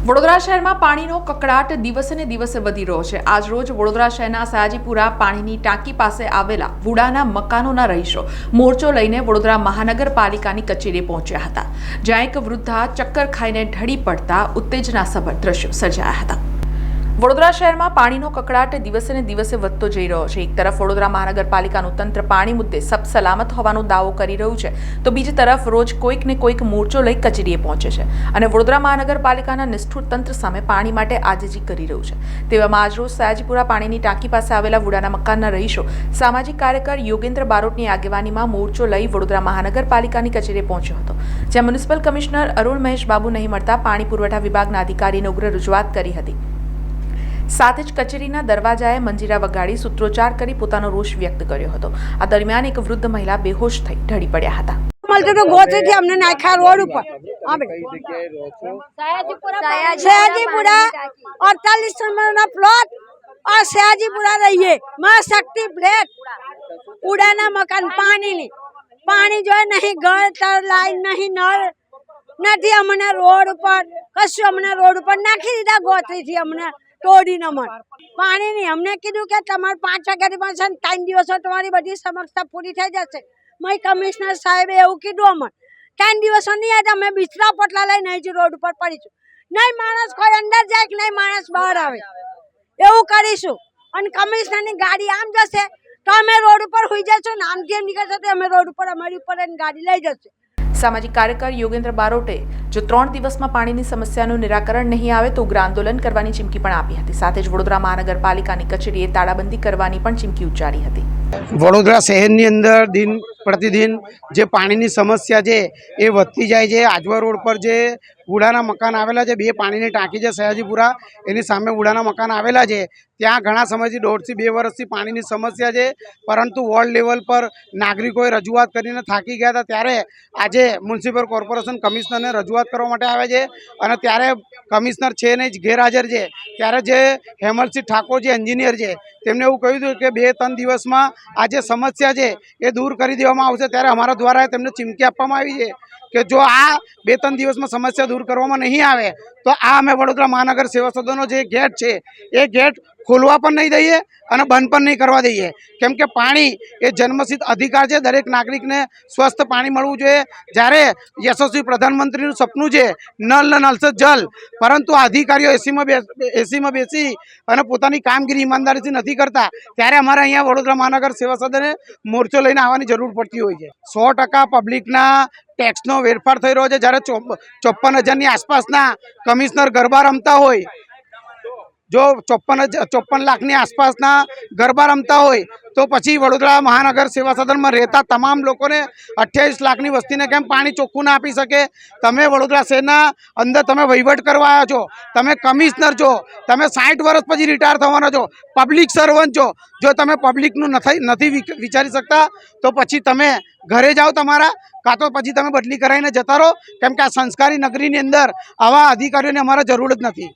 વડોદરા શહેરમાં પાણીનો કકળાટ દિવસે ને દિવસે વધી રહ્યો છે। આજ રોજ વડોદરા શહેરના સયાજીપુરા પાણીની ટાંકી પાસે આવેલા વુડાના મકાનોના રહીશો મોરચો લઈને વડોદરા મહાનગરપાલિકાની કચેરીએ પહોંચ્યા હતા, જ્યાં એક વૃદ્ધા ચક્કર ખાઈને ઢળી પડતા ઉત્તેજનાસભર દ્રશ્યો સર્જાયા હતા। વડોદરા શહેરમાં પાણીનો કકળાટ દિવસે ને દિવસે વધતો જઈ રહ્યો છે। એક તરફ વડોદરા મહાનગરપાલિકાનું તંત્ર પાણી મુદ્દે સબ સલામત હોવાનો દાવો કરી રહ્યું છે, તો બીજી તરફ રોજ કોઈક ને કોઈક મોરચો લઈ કચેરીએ પહોંચે છે અને વડોદરા મહાનગરપાલિકાના નિષ્ઠુર તંત્ર સામે પાણી માટે આજીજી કરી રહ્યું છે। તેવામાં આજરોજ સયાજીપુરા પાણીની ટાંકી પાસે આવેલા વુડાના મકાનના રહીશો સામાજિક કાર્યકર યોગેન્દ્ર બારોટની આગેવાનીમાં મોરચો લઈ વડોદરા મહાનગરપાલિકાની કચેરીએ પહોંચ્યો હતો, જ્યાં મ્યુનિસિપલ કમિશનર અરુણ મહેશ બાબુ નહીં મળતા પાણી પુરવઠા વિભાગના અધિકારીને ઉગ્ર રજૂઆત કરી હતી। साथ ज कचेरीना दरवाजाए मंजीरा वगाड़ी सूत्रोच्चार करी पोतानो रोष व्यक्त कर्यो हतो। आ दरमियान एक वृद्ध महिला बेहोश थई ढળી પડ્યા હતા। મળતો તો ગોતેથી અમને નાખ્યા રોડ ઉપર। સયાજીપુરા 48 નંબરનો પ્લોટ और सयाजीपुरा रहिए मां शक्ति फ्लैट उड़ाना मकान पानी जो है नहीं गटर लाइन नहीं नल नहीं हमने रोड पर कशु हमने रोड पर नाखी दीधा गोतरी थी हमने तोड़ी नमन पानी नहीं हमने कीधु के तमार 5 वाग्यानी पाछे 3 દિવસો તમારી બધી સમસ્યા પૂરી થઈ જશે। મય કમિશનર સાહેબે એવું કીધું અમને 3 દિવસો નહીં આજે અમે બિસ્તરા પોટલા લઈને અહીં રોડ ઉપર પડીશું, નહીં માણસ કોઈ અંદર જાય કે નહીં માણસ બહાર આવે એવું કરીશું। અને કમિશનરની ગાડી આમ જશે તો અમે રોડ ઉપર હોઈ જશું ને આમ જેમ નીકળશે તો અમે રોડ ઉપર અમારી ઉપર ગાડી લઈ જશે। सामाजिक कार्यकर योगेंद्र बारोटे जो 3 दिवस में पानी की समस्या निराकरण नहीं आवे तो उग्र आंदोलन करने की चीमकी पण आपी हती। साथ ज वडोदरा महानगरपालिका की कचेरीए ताळाबंदी करने पण चीमकी उच्चारी हती। वडोदरा शहर अंदर दिन प्रतिदिन जे पानी की समस्या है ये वधती जाए छे। आजवा रोड पर जे वुडाना मकान आवेला छे, 2 पानी की टाँकी है सयाजीपुरा एनी सामे वुडाना मकान आवेला छे, त्यां घणा समय 1.5 થી 2 वर्षथी पानी की समस्या है। परंतु वॉर्ड लेवल पर नागरिकोए रजूआत करीने थाकी गया था, त्यारे आजे म्युनिसिपल कॉर्पोरेशन कमिश्नर ने रजूआत करवा माटे आव्या छे अने त्यारे कमिश्नर छे नहीं गैरहाजर छे। त्यारे जे हेमलसिंह ठाकोर जे एंजीनियर छे तेमणे एवुं कह्युं हतुं के 2-3 दिवस में आ जे समस्या है ये दूर करी देवामां आवशे। त्यारे अमारा द्वारा तेमने चीमकी आपवामां आवी छे कि जो आ 2-3 दिवस में समस्या दूर करवामां नहीं आवे तो आ अमे वडोदरा महानगर सेवा सदननो जे गेट है ये गेट खोलवा पण नहीं दईए और बंद पण नहीं करवा दईए, केम के पानी ये जन्मसिद्ध अधिकार है। दरेक नागरिक ने स्वस्थ पानी मळवुं जोईए। ज्यारे यशस्वी प्रधानमंत्रीनुं सपनुं छे नल न नल से जल, परंतु अधिकारीओ एसी में बेसी अने पोतानी कामगीरी ईमानदारीथी नहीं करता, त्यारे अमारे अहींया वडोदरा महानगर सेवा सदने मोर्चो लईने आववानी जरूर पड़ती होय छे। 100% पब्लिकना टेक्सनो वेरफार थई रह्यो छे। ज्यारे 54,000 आसपासना कमिश्नर गरबा रमता होय, जो 54 लाखनी आसपासना गरबा रमता होय तो पछी वडोदरा महानगर सेवा सदन में रहता तमाम लोकोने 28 लाखनी वस्तीने केम पाणी चोख्खुं ना आपी शके? तमे वडोदरा शहेरना अंदर तमे वहीवट करवा आव्या छो, तमे कमिश्नर छो, तमे 60 वर्ष पछी रिटायर थवाना छो, पब्लिक सर्वंट छो। जो तमे पब्लिकनुं नथी विचारी सकता तो पछी तमे घरे जाओ तमारा, का तो पछी तमे बदली कराईने जता रहो, केम के आ संस्कारी नगरीनी अंदर आवा अधिकारीओनी अमारे जरूर ज नथी।